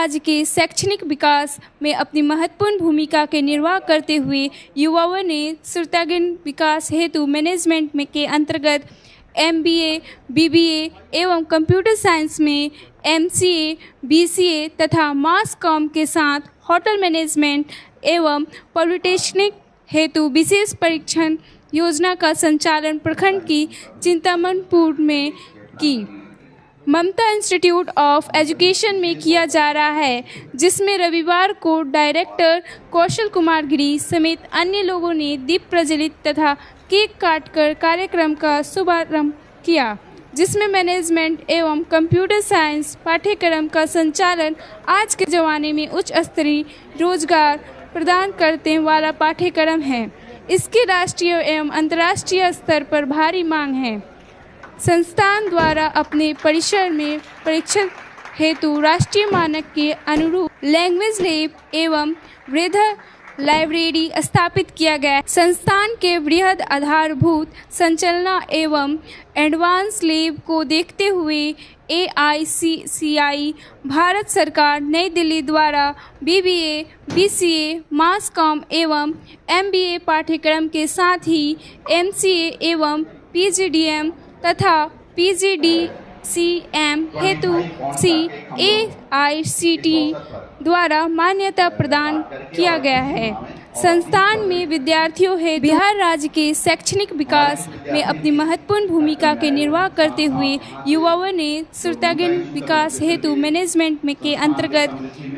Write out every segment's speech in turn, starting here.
राज्य के शैक्षणिक विकास में अपनी महत्वपूर्ण भूमिका के निर्वाह करते हुए युवाओं ने श्रोतागण विकास हेतु मैनेजमेंट में के अंतर्गत MBA, BBA एवं कंप्यूटर साइंस में MCA, BCA तथा मास कॉम के साथ होटल मैनेजमेंट एवं पॉलिटेक्निक हेतु विशेष परीक्षण योजना का संचालन प्रखंड की चिंतामणपुर में की ममता इंस्टीट्यूट ऑफ एजुकेशन में किया जा रहा है, जिसमें रविवार को डायरेक्टर कौशल कुमार गिरी समेत अन्य लोगों ने दीप प्रज्वलित तथा केक काटकर कार्यक्रम का शुभारंभ किया, जिसमें मैनेजमेंट एवं कंप्यूटर साइंस पाठ्यक्रम का संचालन आज के ज़माने में उच्च स्तरीय रोजगार प्रदान करने वाला पाठ्यक्रम है। इसके राष्ट्रीय एवं अंतर्राष्ट्रीय स्तर पर भारी मांग है। संस्थान द्वारा अपने परिसर में परीक्षण हेतु राष्ट्रीय मानक के अनुरूप लैंग्वेज लैब एवं वृहद लाइब्रेरी स्थापित किया गया। संस्थान के वृहद आधारभूत संचालना एवं एडवांस लैब को देखते हुए AICCI भारत सरकार नई दिल्ली द्वारा BBA, BCA, मास कॉम एवं MBA पाठ्यक्रम के साथ ही MCA एवं PGDM तथा PGDCM हेतु CAICT द्वारा मान्यता प्रदान किया गया है। संस्थान में विद्यार्थियों हेतु बिहार राज्य के शैक्षणिक विकास में अपनी महत्वपूर्ण भूमिका के निर्वाह करते हुए युवाओं ने श्रोतागण विकास हेतु मैनेजमेंट में के अंतर्गत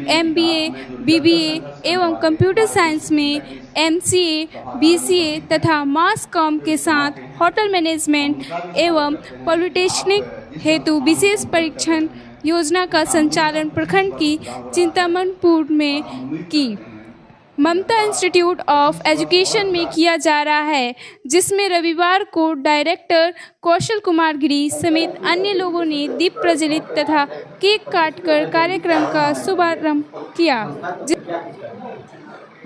MBA, BBA एवं कंप्यूटर साइंस में MCA, BCA तथा मास कॉम के साथ होटल मैनेजमेंट एवं पॉलिटेक्निक हेतु विशेष परीक्षण योजना का संचालन प्रखंड की चिंतामणपुर में की ममता इंस्टीट्यूट ऑफ एजुकेशन में किया जा रहा है, जिसमें रविवार को डायरेक्टर कौशल कुमार गिरी समेत अन्य लोगों ने दीप प्रज्वलित तथा केक काटकर कार्यक्रम का शुभारंभ किया।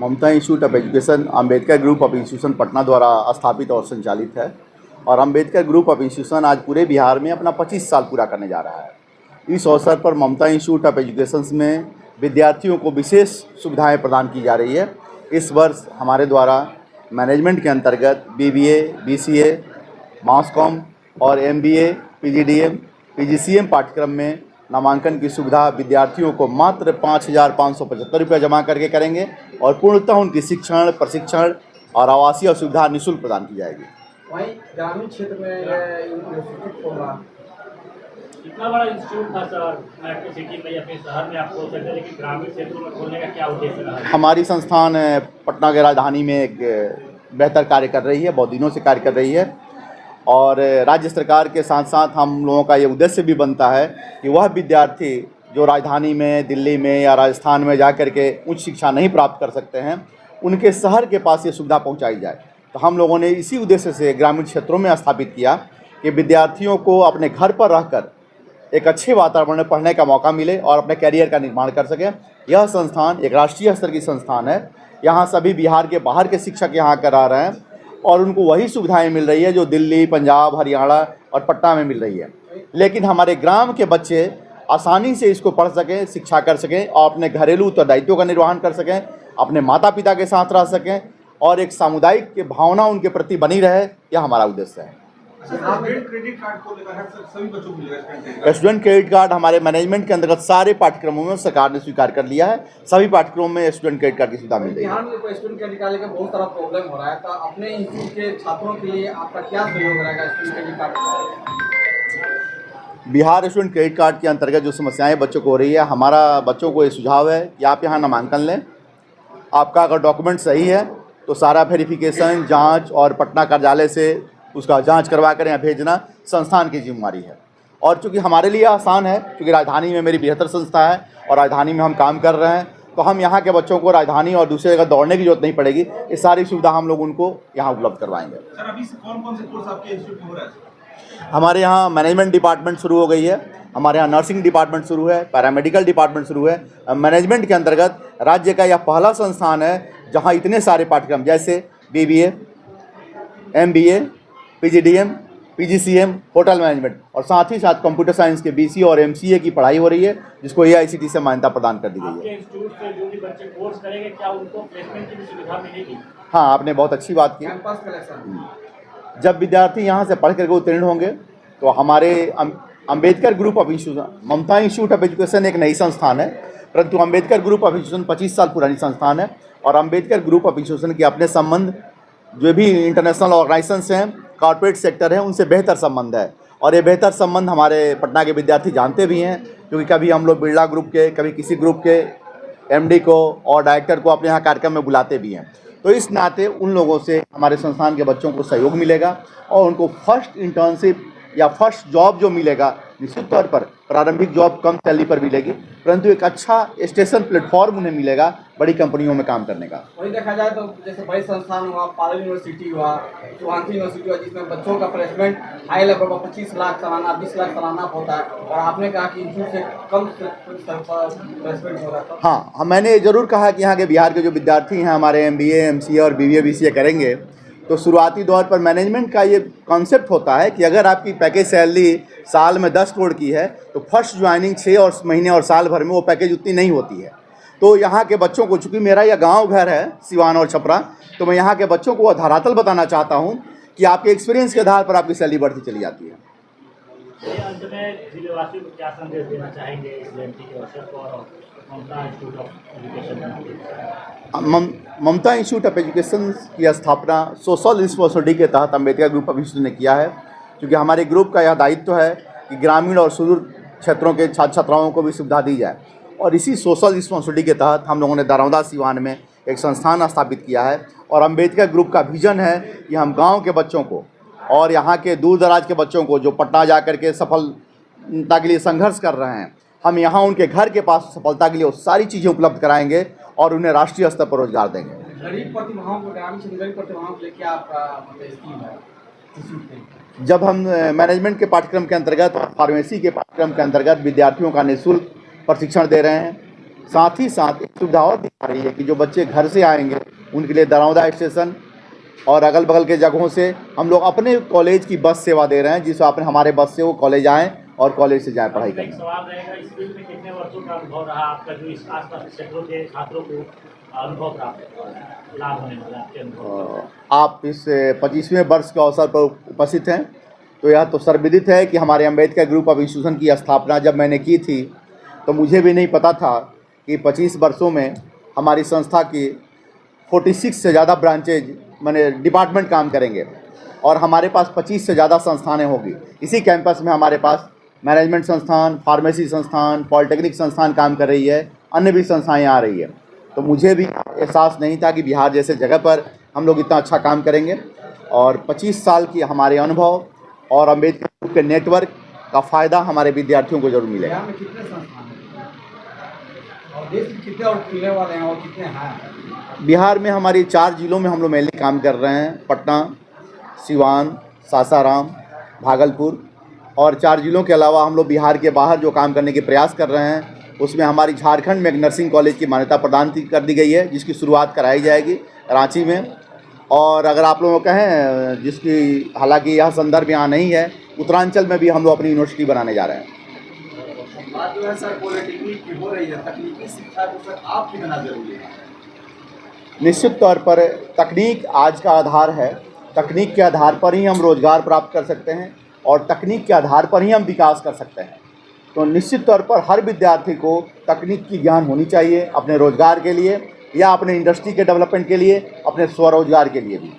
Mamta institute of education Ambedkar group of institution Patna द्वारा स्थापित और संचालित है और अम्बेडकर ग्रुप ऑफ इंस्टीट्यूशन आज पूरे बिहार में अपना 25 साल पूरा करने जा रहा है। इस अवसर पर ममता इंस्टीट्यूट ऑफ एजुकेशन में विद्यार्थियों को विशेष सुविधाएं प्रदान की जा रही है। इस वर्ष हमारे द्वारा मैनेजमेंट के अंतर्गत BBA, BCA, मास कॉम और MBA, PGDM, PGCM पाठ्यक्रम में नामांकन की सुविधा विद्यार्थियों को मात्र 5,575 रुपये जमा करके करेंगे और पूर्णतः उनकी शिक्षण, प्रशिक्षण और आवासीय सुविधा निःशुल्क प्रदान की जाएगी। वहीं ग्रामीण क्षेत्र में इंस्टीट्यूट होगा। इतना बड़ा इंस्टीट्यूट था सर, मेट्रो सिटी में या फिर शहर में आपको सकते हैं, लेकिन ग्रामीण क्षेत्रों में खोलने का क्या उद्देश्य रहा है? हमारी संस्थान पटना की राजधानी में एक बेहतर कार्य कर रही है, बहुत दिनों से कार्य कर रही है और राज्य सरकार के साथ साथ हम लोगों का ये उद्देश्य भी बनता है कि वह विद्यार्थी जो राजधानी में, दिल्ली में या राजस्थान में जा कर के उच्च शिक्षा नहीं प्राप्त कर सकते हैं, उनके शहर के पास ये सुविधा पहुँचाई जाए। तो हम लोगों ने इसी उद्देश्य से ग्रामीण क्षेत्रों में स्थापित किया कि विद्यार्थियों को अपने घर पर रहकर एक अच्छे वातावरण में पढ़ने का मौका मिले और अपने करियर का निर्माण कर सकें। यह संस्थान एक राष्ट्रीय स्तर की संस्थान है। यहाँ सभी बिहार के बाहर के शिक्षक यहाँ करा रहे हैं और उनको वही सुविधाएं मिल रही है जो दिल्ली, पंजाब, हरियाणा और पटना में मिल रही है। लेकिन हमारे ग्राम के बच्चे आसानी से इसको पढ़ सकें, शिक्षा कर सकें और अपने घरेलू उत्तरदायित्वों का निर्वहन कर सकें, अपने माता पिता के साथ रह सकें और एक सामुदायिक भावना उनके प्रति बनी रहे, यह हमारा उद्देश्य है। क्रेडिट कार्ड को लेकर सभी बच्चों को मिलेगा? स्टूडेंट क्रेडिट कार्ड हमारे मैनेजमेंट के अंतर्गत सारे पाठ्यक्रमों में सरकार ने स्वीकार कर लिया है। सभी पाठ्यक्रमों में स्टूडेंट क्रेडिट कार्ड की सुविधा मिल रही है। बिहार में कोई स्टूडेंट क्रेडिट कार्ड लेकर बहुत सारा प्रॉब्लम हो रहा है, तो अपने इंस्टीट्यूट के छात्रों के लिए आपका क्या सहयोग रहेगा student credit card? Bihar student credit card के अंतर्गत जो समस्याएं बच्चों को हो रही है, हमारा बच्चों को ये सुझाव है कि आप यहाँ नामांकन लें। आपका अगर डॉक्यूमेंट सही है तो सारा वेरिफिकेशन, जाँच और पटना कार्यालय से उसका जांच करवा कर यहाँ भेजना संस्थान की जिम्मेदारी है। और चूँकि हमारे लिए आसान है, क्योंकि राजधानी में मेरी बेहतर संस्था है और राजधानी में हम काम कर रहे हैं, तो हम यहाँ के बच्चों को राजधानी और दूसरी जगह दौड़ने की जरूरत नहीं पड़ेगी। ये सारी सुविधा हम लोग उनको यहाँ उपलब्ध करवाएंगे। सर, अभी से कौन-कौन से कोर्स आपके इंस्टीट्यूट में हो रहा है? हमारे यहाँ मैनेजमेंट डिपार्टमेंट शुरू हो गई है, हमारे यहाँ नर्सिंग डिपार्टमेंट शुरू है, पैरामेडिकल डिपार्टमेंट शुरू है। मैनेजमेंट के अंतर्गत राज्य का यह पहला संस्थान है जहाँ इतने सारे पाठ्यक्रम जैसे BBA, MBA, PGDM, PGCM hotel management और साथ ही साथ कंप्यूटर साइंस के BCA और MCA की पढ़ाई हो रही है, जिसको AICTE से मान्यता प्रदान कर दी गई आपके है। इंस्टीट्यूट से जो भी बच्चे कोर्स करेंगे क्या उनको प्लेसमेंट की भी सुविधा मिलेगी? हाँ, आपने बहुत अच्छी बात की। कैंपस कलेक्शन जब विद्यार्थी यहाँ से पढ़ करके उत्तीर्ण होंगे तो हमारे Ambedkar group of institution, Mamta institute of education एक नई संस्थान है, परंतु अंबेडकर ग्रुप ऑफ इंस्टीट्यूशन 25 साल पुरानी संस्थान है और अंबेडकर ग्रुप ऑफ इंस्टीट्यूशन के अपने संबंध जो भी इंटरनेशनल ऑर्गेनाइजेशंस हैं, कॉर्पोरेट सेक्टर है, उनसे बेहतर संबंध है। और ये बेहतर संबंध हमारे पटना के विद्यार्थी जानते भी हैं, क्योंकि कभी हम लोग बिरला ग्रुप के, कभी किसी ग्रुप के MD को और डायरेक्टर को अपने यहाँ कार्यक्रम में बुलाते भी हैं। तो इस नाते उन लोगों से हमारे संस्थान के बच्चों को सहयोग मिलेगा और उनको फर्स्ट इंटर्नशिप या फर्स्ट जॉब जो मिलेगा, निश्चित तौर पर प्रारंभिक जॉब कम सैलरी पर मिलेगी, परंतु एक अच्छा स्टेशन प्लेटफॉर्म उन्हें मिलेगा बड़ी कंपनियों में काम करने का। वही देखा जाए तो जैसे बड़ी संस्थान हुआ, पारुल यूनिवर्सिटी हुआ, सुहांसी यूनिवर्सिटी हुआ, जिसमें बच्चों का प्लेसमेंट हाई लेवल पर 25 लाख सालाना, 20 लाख सालाना होता है, और आपने कहा कि इंस्टीट्यूट से कम प्लेसमेंट हो रहा था। हाँ, मैंने ज़रूर कहा कि यहाँ के बिहार के जो विद्यार्थी हैं हमारे MBA, MCA और BBA, BCA करेंगे तो शुरुआती दौर पर मैनेजमेंट का ये कॉन्सेप्ट होता है कि अगर आपकी पैकेज सैलरी साल में 10 करोड़ की है तो फर्स्ट ज्वाइनिंग 6 महीने और साल भर में वो पैकेज उतनी नहीं होती है। तो यहाँ के बच्चों को, चूँकि मेरा यह गांव घर है सिवान और छपरा, तो मैं यहाँ के बच्चों को धरातल बताना चाहता हूँ कि आपके एक्सपीरियंस के आधार पर आपकी सैलरी बढ़ती चली जाती है। अंत में जिलेवासियों को क्या संदेश देना चाहेंगे इस जयंती के अवसर पर और Mamta institute of education? Mamta institute of education की स्थापना सोशल रिस्पॉन्सिबिलिटी के तहत अंबेडकर ग्रुप ऑफ इंस्टीट्यूट ने किया है, क्योंकि हमारे ग्रुप का यह दायित्व है कि ग्रामीण और सुदूर क्षेत्रों के छात्र छात्राओं को भी सुविधा दी जाए। और इसी सोशल रिस्पॉन्सिबिलिटी के तहत हम लोगों ने दारोदा सिवान में एक संस्थान स्थापित किया है और अंबेडकर ग्रुप का विजन है कि हम गाँव के बच्चों को और यहाँ के दूर दराज के बच्चों को जो पटना जा कर के सफलता के लिए संघर्ष कर रहे हैं, हम यहाँ उनके घर के पास सफलता के लिए वो सारी चीज़ें उपलब्ध कराएंगे और उन्हें राष्ट्रीय स्तर पर रोजगार देंगे। गरीब प्रतिभाओं को, ग्रामीण से गरीब प्रतिभाओं के लिए क्या आपका स्कीम है? जब हम मैनेजमेंट के पाठ्यक्रम के अंतर्गत और फार्मेसी के पाठ्यक्रम के अंतर्गत विद्यार्थियों का निःशुल्क प्रशिक्षण दे रहे हैं, साथ ही साथ एक सुविधा और दी जा रही है कि जो बच्चे घर से आएंगे उनके लिए दारोदा स्टेशन और अगल बगल के जगहों से हम लोग अपने कॉलेज की बस सेवा दे रहे हैं, जिससे अपने हमारे बस से वो कॉलेज आएँ और कॉलेज से जाएँ पढ़ाई करने। एक सवाल रहेगा, इस फील्ड में कितने वर्षों का अनुभव रहा आपका, जो इस आसपास के क्षेत्रों के छात्रों को अनुभव प्राप्त लाभ होने वाला आपके अनुभव? आप इस 25वें वर्ष के अवसर पर उपस्थित हैं, तो यह तो सर्वविदित है कि हमारे अंबेडकर ग्रुप ऑफ इंस्टीट्यूशन की स्थापना जब मैंने की थी तो मुझे भी नहीं पता था कि 25 वर्षों में हमारी संस्था की 46 से ज़्यादा ब्रांचेज माने डिपार्टमेंट काम करेंगे और हमारे पास 25 से ज़्यादा संस्थानें होंगी। इसी कैंपस में हमारे पास मैनेजमेंट संस्थान, फार्मेसी संस्थान, पॉलिटेक्निक संस्थान काम कर रही है, अन्य भी संस्थाएँ आ रही है। तो मुझे भी एहसास नहीं था कि बिहार जैसे जगह पर हम लोग इतना अच्छा काम करेंगे और 25 साल की हमारे अनुभव और अंबेडकर ग्रुप के नेटवर्क का फ़ायदा हमारे विद्यार्थियों को जरूर मिलेगा। बिहार में कितने संस्थान हैं और देश में कितने और खुलने वाले हैं और कितने हैं? बिहार में हमारी 4 जिलों में हम लोग मेनली काम कर रहे हैं, पटना, सिवान, सासाराम, भागलपुर, और 4 जिलों के अलावा हम लोग बिहार के बाहर जो काम करने के प्रयास कर रहे हैं उसमें हमारी झारखंड में एक नर्सिंग कॉलेज की मान्यता प्रदान कर दी गई है, जिसकी शुरुआत कराई जाएगी रांची में। और अगर आप लोगों कहें जिसकी हालांकि यह संदर्भ यहाँ नहीं है, उत्तरांचल में भी हम लोग अपनी यूनिवर्सिटी बनाने जा रहे हैं। बात जो है सर पॉलिटेक्निक की हो रही है, तकनीकी शिक्षा को सर आप कितना जरूरी है? निश्चित तौर पर तकनीक आज का आधार है, तकनीक के आधार पर ही हम रोज़गार प्राप्त कर सकते हैं और तकनीक के आधार पर ही हम विकास कर सकते हैं। तो निश्चित तौर पर हर विद्यार्थी को तकनीक की ज्ञान होनी चाहिए अपने रोज़गार के लिए या अपने इंडस्ट्री के डेवलपमेंट के लिए, अपने स्वरोजगार के लिए भी।